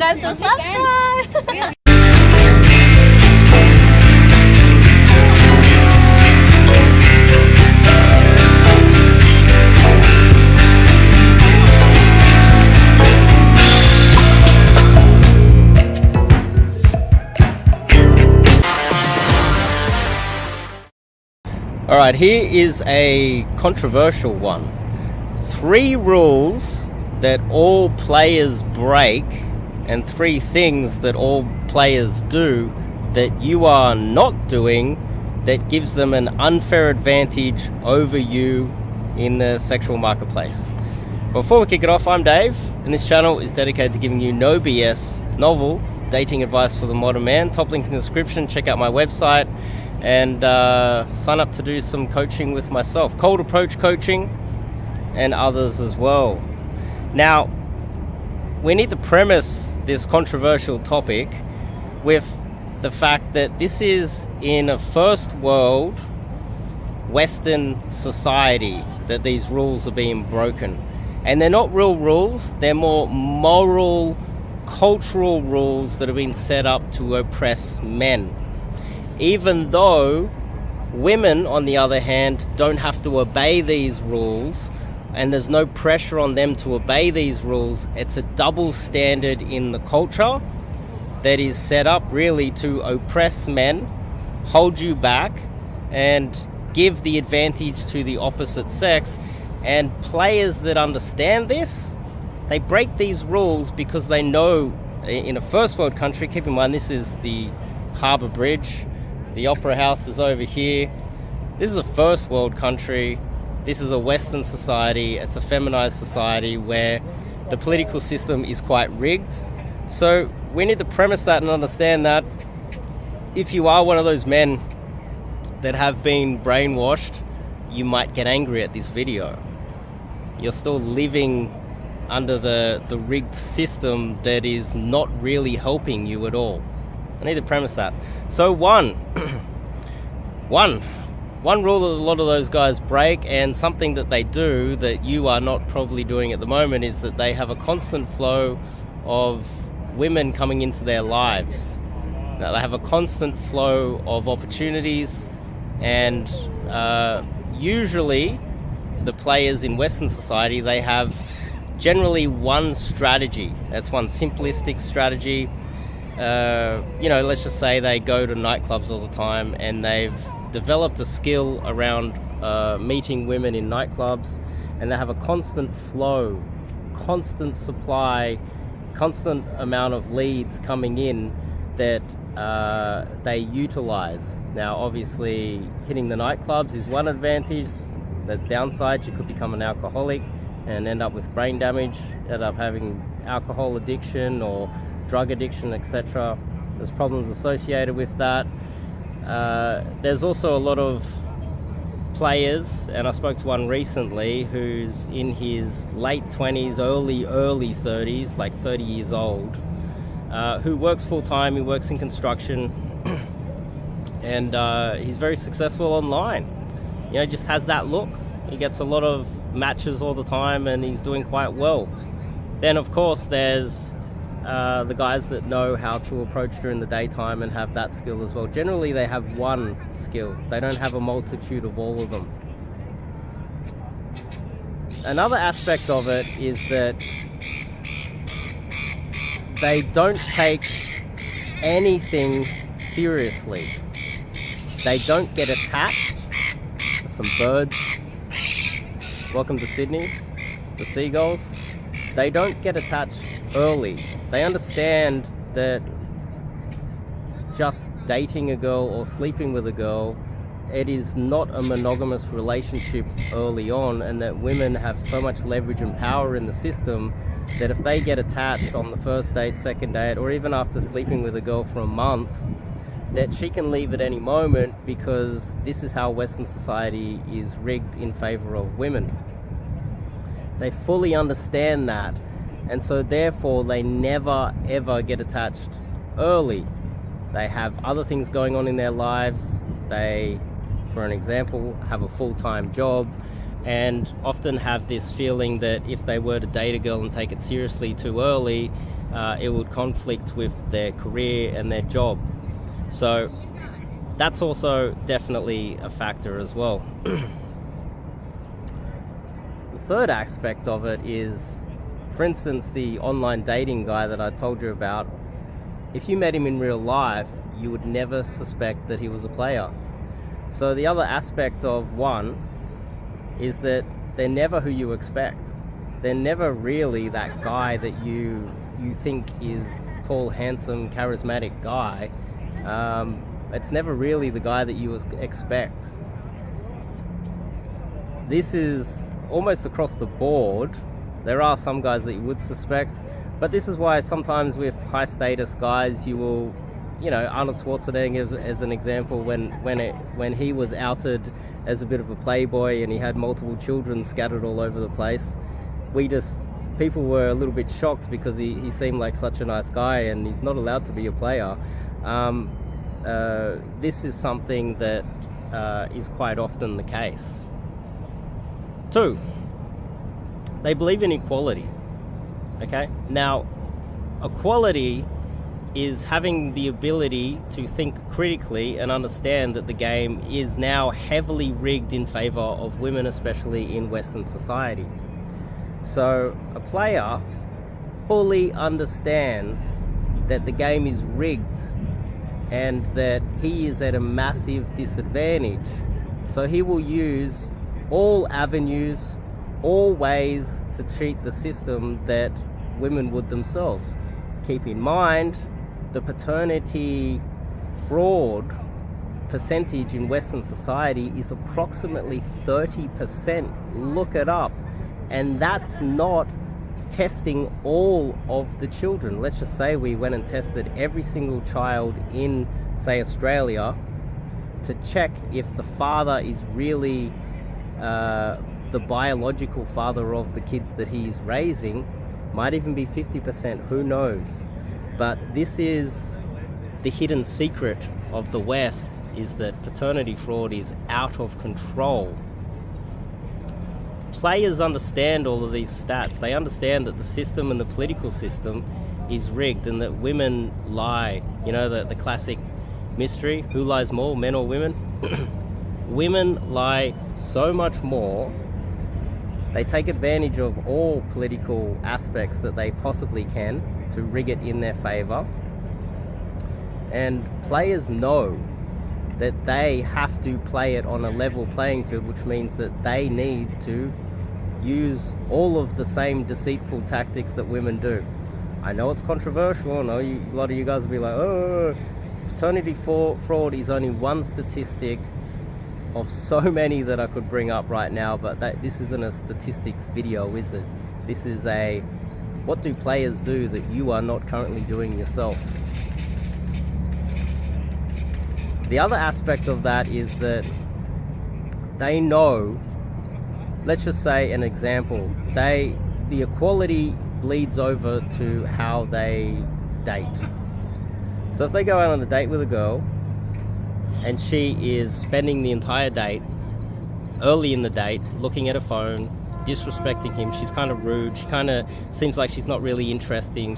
forget to subscribe. Alright, here is a controversial one. 3 rules that all players break and 3 things that all players do that you are not doing that gives them an unfair advantage over you in the sexual marketplace. Before we kick it off, I'm Dave, and this channel is dedicated to giving you no BS, novel dating advice for the modern man. Top link in the description. Check out my website and sign up to do some coaching with myself, cold approach coaching, and others as well. Now, we need to premise this controversial topic with the fact that this is in a first world Western society that these rules are being broken. And they're not real rules, they're more moral, cultural rules that have been set up to oppress men. Even though women, on the other hand, don't have to obey these rules, and there's no pressure on them to obey these rules, it's a double standard in the culture that is set up really to oppress men, hold you back, and give the advantage to the opposite sex. And players that understand this, they break these rules because they know in a first world country, keep in mind this is the Harbour Bridge, the Opera House is over here. This is a first world country. This is a Western society. It's a feminized society where the political system is quite rigged. So we need to premise that and understand that if you are one of those men that have been brainwashed, you might get angry at this video. You're still living under the rigged system that is not really helping you at all. I need to premise that. So one rule that a lot of those guys break, and something that they do that you are not probably doing at the moment, is that they have a constant flow of women coming into their lives. Now, they have a constant flow of opportunities, and usually the players in Western society, they have generally one strategy. That's one simplistic strategy. Let's just say they go to nightclubs all the time and they've developed a skill around meeting women in nightclubs, and they have a constant flow, constant supply, constant amount of leads coming in that they utilize. Now, obviously, hitting the nightclubs is one advantage. There's downsides. You could become an alcoholic and end up with brain damage, end up having alcohol addiction or drug addiction, etc. There's problems associated with that. There's also a lot of players, and I spoke to one recently who's in his late 20s, early 30s, like 30 years old, who works full-time. He works in construction, and he's very successful online. Just has that look. He gets a lot of matches all the time, and he's doing quite well. Then, of course, there's the guys that know how to approach during the daytime and have that skill as well. Generally, they have one skill. They don't have a multitude of all of them. Another aspect of it is that they don't take anything seriously. They don't get attached. There's some birds. Welcome to Sydney, the seagulls. They don't get attached early. They understand that just dating a girl or sleeping with a girl, it is not a monogamous relationship early on, and that women have so much leverage and power in the system that if they get attached on the first date, second date, or even after sleeping with a girl for a month, that she can leave at any moment, because this is how Western society is rigged in favor of women. They fully understand that, and so therefore they never ever get attached early. They have other things going on in their lives. They, for an example, have a full-time job, and often have this feeling that if they were to date a girl and take it seriously too early, it would conflict with their career and their job. So that's also definitely a factor as well. The third aspect of it is, for instance, the online dating guy that I told you about. If you met him in real life, you would never suspect that he was a player. So the other aspect of one is that they're never who you expect. They're never really that guy that you think is tall, handsome, charismatic guy. It's never really the guy that you expect. This is almost across the board. There are some guys that you would suspect, but this is why sometimes with high status guys, you will, Arnold Schwarzenegger as an example, when he was outed as a bit of a playboy and he had multiple children scattered all over the place, people were a little bit shocked because he seemed like such a nice guy and he's not allowed to be a player. This is something that is quite often the case. 2, they believe in equality. Okay, now equality is having the ability to think critically and understand that the game is now heavily rigged in favor of women, especially in Western society. So a player fully understands that the game is rigged and that he is at a massive disadvantage. So he will use all avenues, all ways to cheat the system that women would themselves. Keep in mind, the paternity fraud percentage in Western society is approximately 30%. Look it up. And that's not testing all of the children. Let's just say we went and tested every single child in, say, Australia to check if the father is really the biological father of the kids that he's raising. Might even be 50%, who knows? But this is the hidden secret of the West, is that paternity fraud is out of control. Players understand all of these stats. They understand that the system and the political system is rigged and that women lie. The classic mystery, who lies more, men or women? Women lie so much more. They take advantage of all political aspects that they possibly can to rig it in their favor. And players know that they have to play it on a level playing field, which means that they need to use all of the same deceitful tactics that women do. I know it's controversial. I know a lot of you guys will be like, oh, paternity fraud is only one statistic of so many that I could bring up right now, but this isn't a statistics video, is it? This is a, what do players do that you are not currently doing yourself? The other aspect of that is that they know, let's just say an example, the equality bleeds over to how they date. So if they go out on a date with a girl and she is spending the entire date, early in the date, looking at her phone, disrespecting him, she's kind of rude, she kind of seems like she's not really interesting,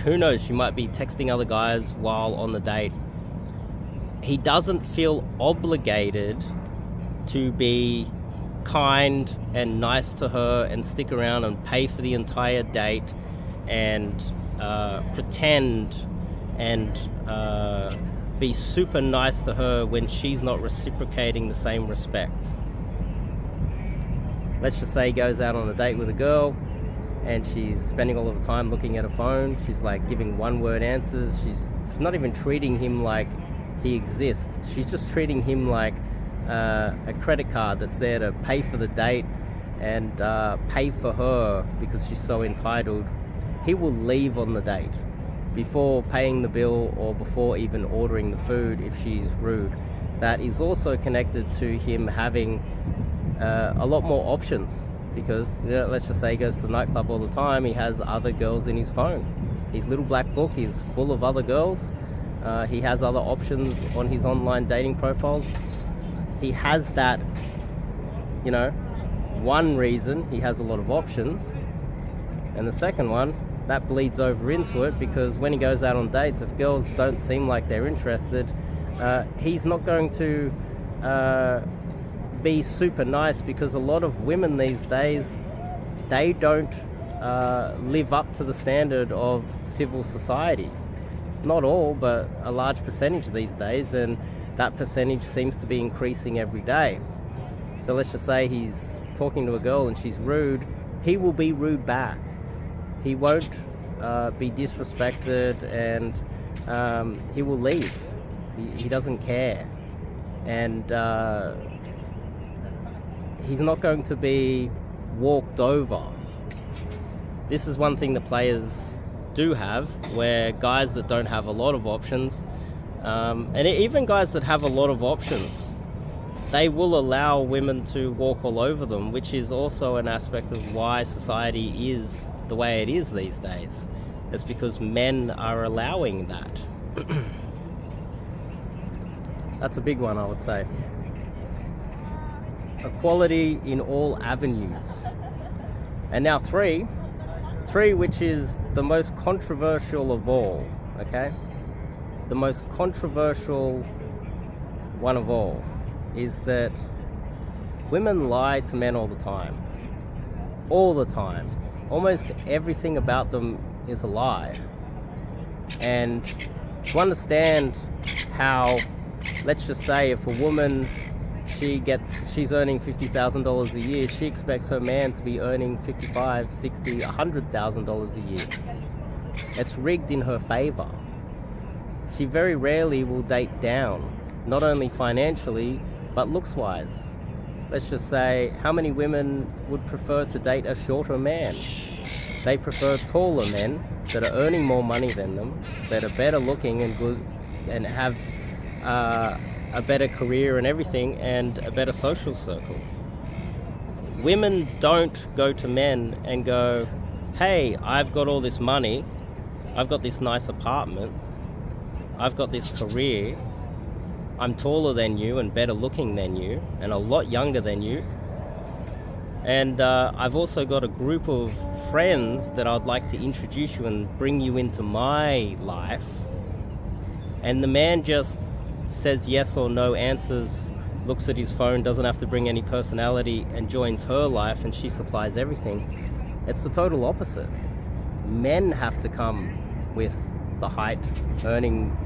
who knows, she might be texting other guys while on the date. He doesn't feel obligated to be kind and nice to her and stick around and pay for the entire date and pretend and be super nice to her when she's not reciprocating the same respect. Let's just say he goes out on a date with a girl and she's spending all of the time looking at her phone. She's like giving one-word answers. She's not even treating him like he exists. She's just treating him like a credit card that's there to pay for the date and pay for her because she's so entitled. He will leave on the date before paying the bill or before even ordering the food if she's rude. That is also connected to him having a lot more options because let's just say he goes to the nightclub all the time. He has other girls in his phone. His little black book is full of other girls. He has other options on his online dating profiles. He has that, one reason he has a lot of options, and the second one, that bleeds over into it, because when he goes out on dates, if girls don't seem like they're interested, he's not going to be super nice, because a lot of women these days, they don't live up to the standard of civil society. Not all, but a large percentage these days, and that percentage seems to be increasing every day. So let's just say he's talking to a girl and she's rude, he will be rude back. He won't be disrespected, and he will leave. He doesn't care. And he's not going to be walked over. This is one thing that players do have, where guys that don't have a lot of options, and even guys that have a lot of options, they will allow women to walk all over them, which is also an aspect of why society is the way it is these days. It's because men are allowing that. That's a big one, I would say. Equality in all avenues. And now three, which is the most controversial of all, okay? The most controversial one of all is that women lie to men all the time. All the time. Almost everything about them is a lie. And to understand how, let's just say if a woman, she's earning $50,000 a year, she expects her man to be earning $55,000, $60,000, $100,000 a year. It's rigged in her favor. She very rarely will date down, not only financially, but looks-wise. Let's just say, how many women would prefer to date a shorter man? They prefer taller men that are earning more money than them, that are better looking and good, and have a better career and everything, and a better social circle. Women don't go to men and go, hey, I've got all this money, I've got this nice apartment, I've got this career, I'm taller than you and better looking than you and a lot younger than you, and I've also got a group of friends that I'd like to introduce you and bring you into my life. And the man just says yes or no, answers, looks at his phone, doesn't have to bring any personality, and joins her life, and she supplies everything. It's the total opposite. Men have to come with the height, earning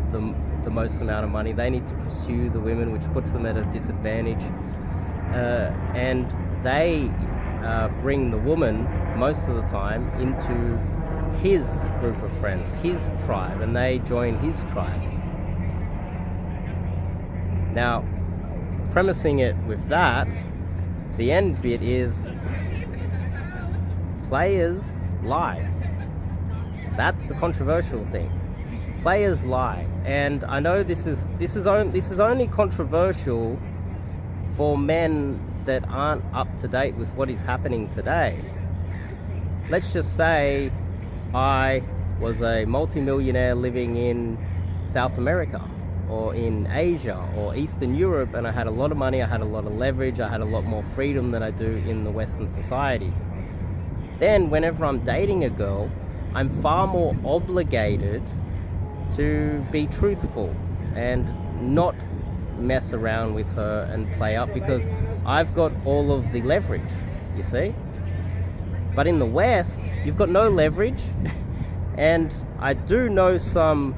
the most amount of money. They need to pursue the women, which puts them at a disadvantage. And they bring the woman most of the time into his group of friends, his tribe, and they join his tribe. Now, premising it with that, the end bit is players lie. That's the controversial thing. Players lie, and I know this is only controversial for men that aren't up to date with what is happening today. Let's just say I was a multimillionaire living in South America or in Asia or Eastern Europe, and I had a lot of money, I had a lot of leverage, I had a lot more freedom than I do in the Western society. Then whenever I'm dating a girl, I'm far more obligated to be truthful and not mess around with her and play up, because I've got all of the leverage, you see? But in the West, you've got no leverage. And I do know some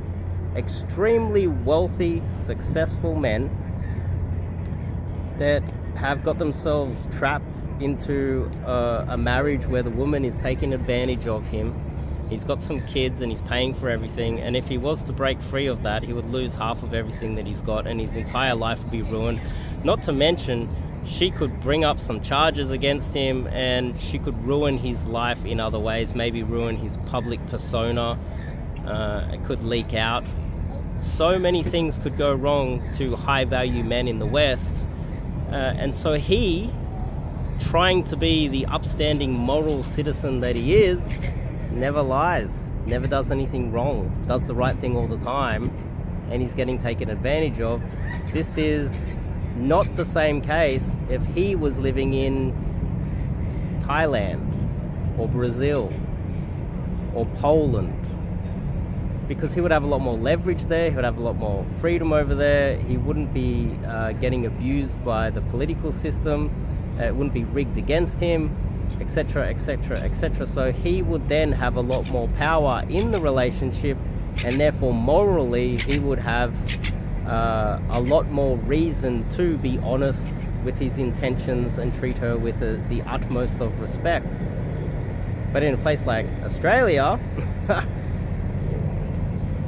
extremely wealthy, successful men that have got themselves trapped into a marriage where the woman is taking advantage of him. He's got some kids and he's paying for everything, and if he was to break free of that, he would lose half of everything that he's got, and his entire life would be ruined. Not to mention, she could bring up some charges against him, and she could ruin his life in other ways, maybe ruin his public persona. It could leak out. So many things could go wrong to high-value men in the West, and so he, trying to be the upstanding moral citizen that he is, never lies, never does anything wrong, does the right thing all the time, and he's getting taken advantage of. This is not the same case if he was living in Thailand or Brazil or Poland, because he would have a lot more leverage there, he would have a lot more freedom over there, he wouldn't be getting abused by the political system, it wouldn't be rigged against him, etc, etc, etc. So he would then have a lot more power in the relationship, and therefore morally he would have a lot more reason to be honest with his intentions and treat her with the utmost of respect. But in a place like Australia,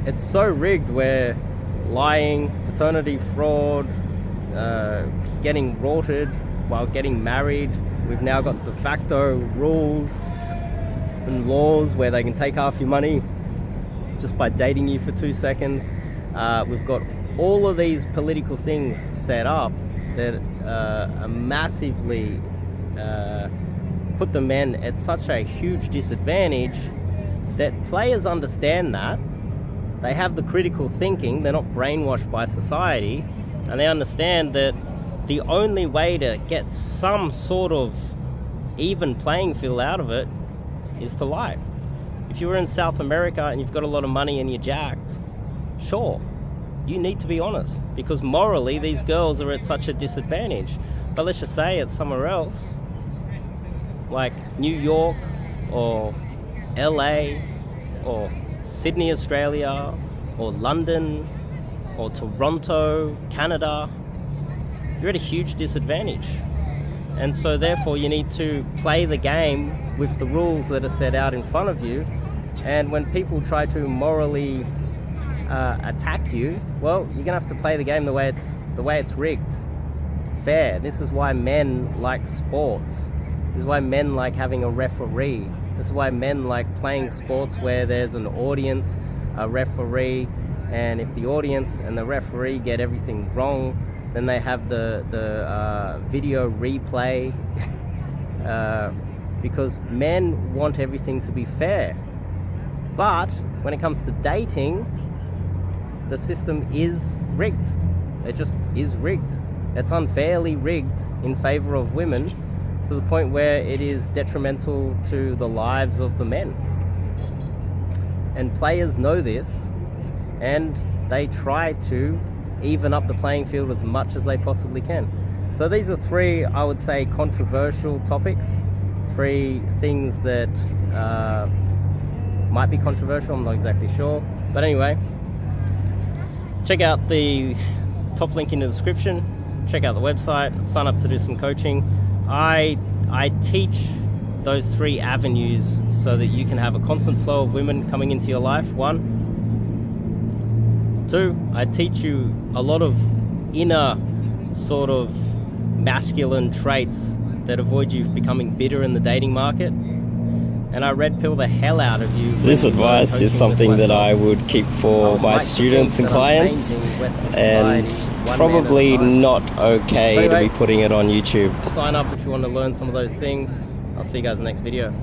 it's so rigged where lying, paternity fraud, getting rorted while getting married. We've now got de facto rules and laws where they can take half your money just by dating you for 2 seconds. We've got all of these political things set up that are massively put the men at such a huge disadvantage that players understand that. They have the critical thinking, they're not brainwashed by society, and they understand that the only way to get some sort of even playing field out of it is to lie. If you were in South America and you've got a lot of money and you're jacked, sure, you need to be honest, because morally these girls are at such a disadvantage. But let's just say it's somewhere else, like New York or LA or Sydney, Australia, or London or Toronto, Canada, you're at a huge disadvantage. And so therefore you need to play the game with the rules that are set out in front of you. And when people try to morally attack you, well, you're gonna have to play the game the way it's rigged, fair. This is why men like sports. This is why men like having a referee. This is why men like playing sports where there's an audience, a referee, and if the audience and the referee get everything wrong, then they have the video replay, because men want everything to be fair. But when it comes to dating, the system is rigged. It just is rigged. It's unfairly rigged in favor of women, to the point where it is detrimental to the lives of the men. And players know this, and they try to even up the playing field as much as they possibly can. So these are three, I would say, controversial topics, three things that might be controversial, I'm not exactly sure. But anyway, check out the top link in the description, check out the website, sign up to do some coaching. I teach those three avenues so that you can have a constant flow of women coming into your life, 1. 2, I teach you a lot of inner sort of masculine traits that avoid you becoming bitter in the dating market. And I red pill the hell out of you. This advice is something that I would keep for my students and clients, and probably not okay to be putting it on YouTube. Sign up if you want to learn some of those things. I'll see you guys in the next video.